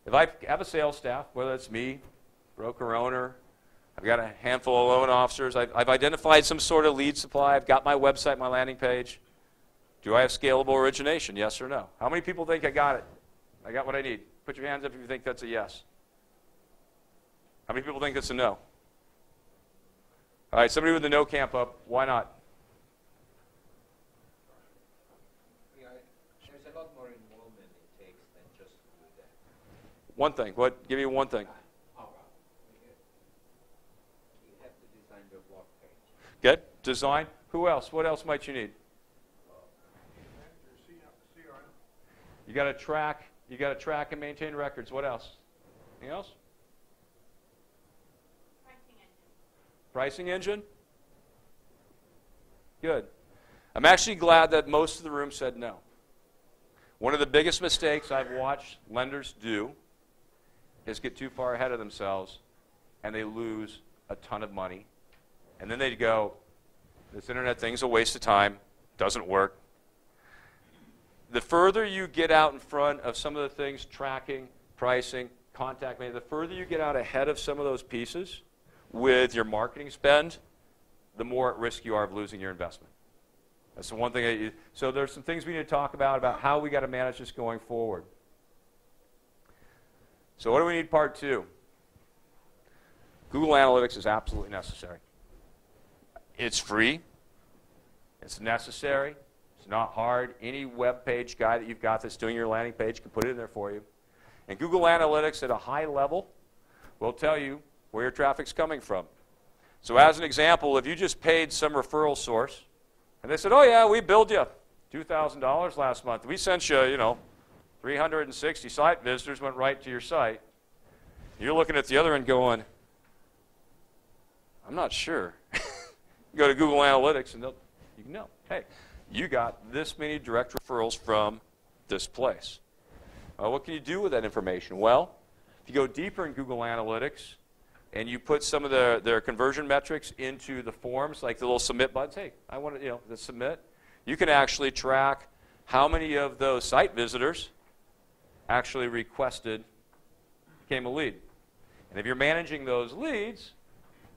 If I have a sales staff, whether it's me, broker owner, I've got a handful of loan officers, I've identified some sort of lead supply, I've got my website, my landing page. Do I have scalable origination, yes or no? How many people think I got it? I got what I need. Put your hands up if you think that's a yes. How many people think that's a no? All right, somebody with the no camp up, why not? There's a lot more involvement it takes than just to do that. One thing. What? Give me one thing. You have to design your blog page. Good. Design. Who else? What else might you need? You got to track. You got to track and maintain records. What else? Anything else? Pricing engine? Good. I'm actually glad that most of the room said no. One of the biggest mistakes I've watched lenders do is get too far ahead of themselves and they lose a ton of money. And then they go, this internet thing's a waste of time, doesn't work. The further you get out in front of some of the things, tracking, pricing, contact me, the further you get out ahead of some of those pieces with your marketing spend, the more at risk you are of losing your investment. That's the one thing that so there's some things we need to talk about how we got to manage this going forward. So what do we need part 2? Google Analytics is absolutely necessary. It's free. It's necessary. It's not hard. Any web page guy that you've got that's doing your landing page can put it in there for you. And Google Analytics at a high level will tell you where your traffic's coming from. So as an example, if you just paid some referral source, and they said, oh yeah, we billed you $2,000 last month. We sent you, 360 site visitors went right to your site. You're looking at the other end going, I'm not sure. You go to Google Analytics and you can know, hey, you got this many direct referrals from this place. What can you do with that information? Well, if you go deeper in Google Analytics and you put some of their conversion metrics into the forms, like the little submit buttons, hey, I want to, the submit, you can actually track how many of those site visitors actually requested, became a lead. And if you're managing those leads,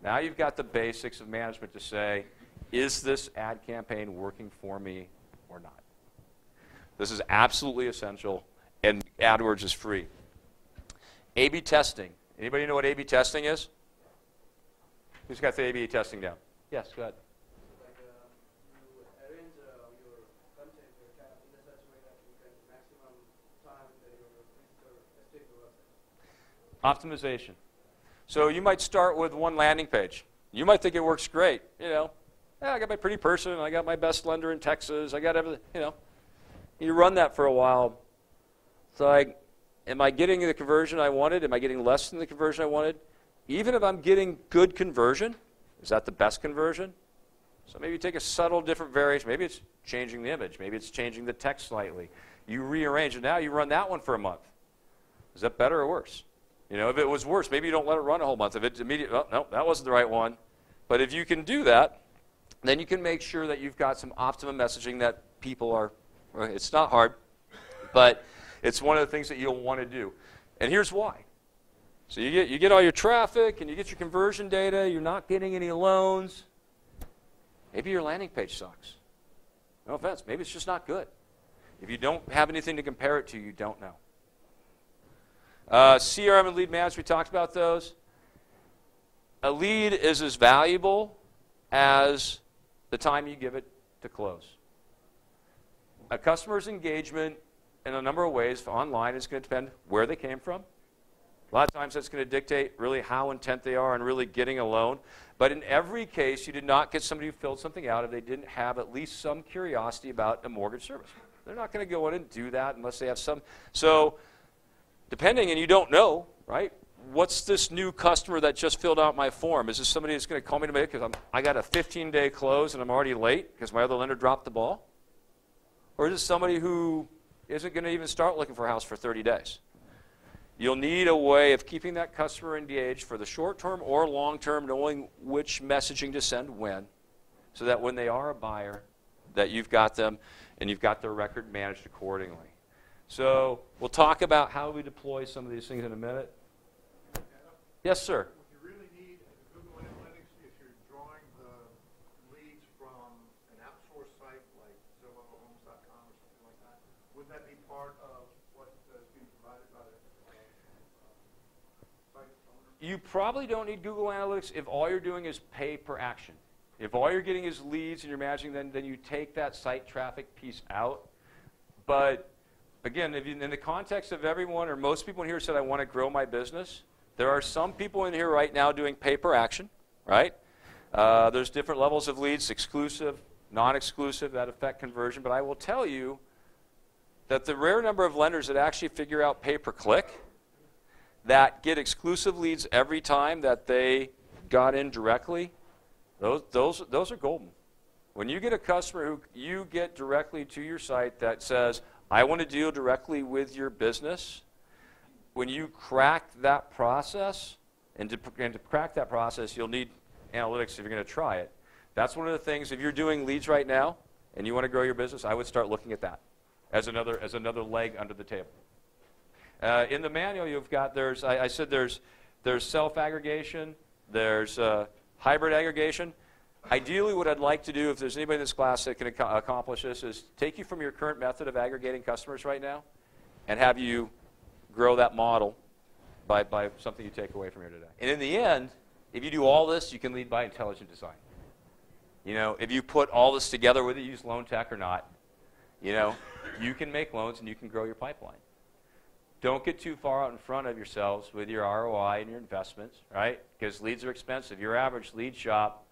now you've got the basics of management to say, is this ad campaign working for me or not? This is absolutely essential, and AdWords is free. A/B testing. Anybody know what A/B testing is? Who's got the A/B testing down? Yes, go ahead. Like you arrange your content in such a way that you get maximum time that your visitor stay to website. Optimization. So you might start with one landing page. You might think it works great. I got my pretty person, I got my best lender in Texas, I got everything, You run that for a while. It's like, am I getting the conversion I wanted? Am I getting less than the conversion I wanted? Even if I'm getting good conversion, is that the best conversion? So maybe you take a subtle different variation. Maybe it's changing the image. Maybe it's changing the text slightly. You rearrange it. Now you run that one for a month. Is that better or worse? If it was worse, maybe you don't let it run a whole month. If it's immediate, oh, no, that wasn't the right one. But if you can do that, then you can make sure that you've got some optimum messaging that people are, it's not hard, but it's one of the things that you'll want to do. And here's why. So you get all your traffic and you get your conversion data, you're not getting any loans. Maybe your landing page sucks. No offense, maybe it's just not good. If you don't have anything to compare it to, you don't know. CRM and lead management, we talked about those. A lead is as valuable as the time you give it to close. A customer's engagement in a number of ways online is going to depend where they came from. A lot of times that's going to dictate really how intent they are on really getting a loan. But in every case, you did not get somebody who filled something out if they didn't have at least some curiosity about a mortgage service. They're not going to go in and do that unless they have some. So depending, and you don't know, right? What's this new customer that just filled out my form? Is this somebody that's going to call me today because I got a 15-day close and I'm already late because my other lender dropped the ball? Or is it somebody who isn't going to even start looking for a house for 30 days? You'll need a way of keeping that customer engaged for the short term or long term, knowing which messaging to send when, so that when they are a buyer, that you've got them and you've got their record managed accordingly. So we'll talk about how we deploy some of these things in a minute. Yes, sir. What you really need in Google Analytics, if you're drawing the leads from an outsourced site like Zillow or Homes.com or something like that, would that be part of what is being provided by the site owner? You probably don't need Google Analytics if all you're doing is pay per action. If all you're getting is leads and you're managing them, then you take that site traffic piece out. But again, if you, in the context of everyone or most people in here said, I want to grow my business, there are some people in here right now doing pay per action, right? There's different levels of leads, exclusive, non-exclusive, that affect conversion. But I will tell you that the rare number of lenders that actually figure out pay per click, that get exclusive leads every time that they got in directly, those are golden. When you get a customer who you get directly to your site that says, I want to deal directly with your business, when you crack that process, and to crack that process, you'll need analytics if you're going to try it. That's one of the things, if you're doing leads right now and you want to grow your business, I would start looking at that as another leg under the table. In the manual you've got, I said there's self-aggregation, there's hybrid aggregation. Ideally, what I'd like to do, if there's anybody in this class that can accomplish this, is take you from your current method of aggregating customers right now and have you grow that model by something you take away from here today. And in the end, if you do all this, you can lead by intelligent design. You know, if you put all this together, whether you use LoanTek or not, you know, you can make loans and you can grow your pipeline. Don't get too far out in front of yourselves with your ROI and your investments, right? Because leads are expensive. Your average lead shop,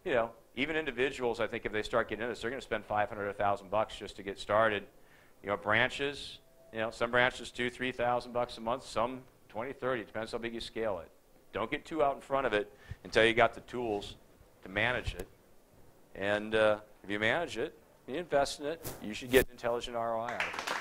you know, even individuals, I think if they start getting into this, they're going to spend $500 to $1,000 just to get started. You know, branches, you know, some branches $2,000 to $3,000 a month, some 20, 30. Depends how big you scale it. Don't get too out in front of it until you got the tools to manage it. And if you manage it, you invest in it, you should get intelligent ROI out of it.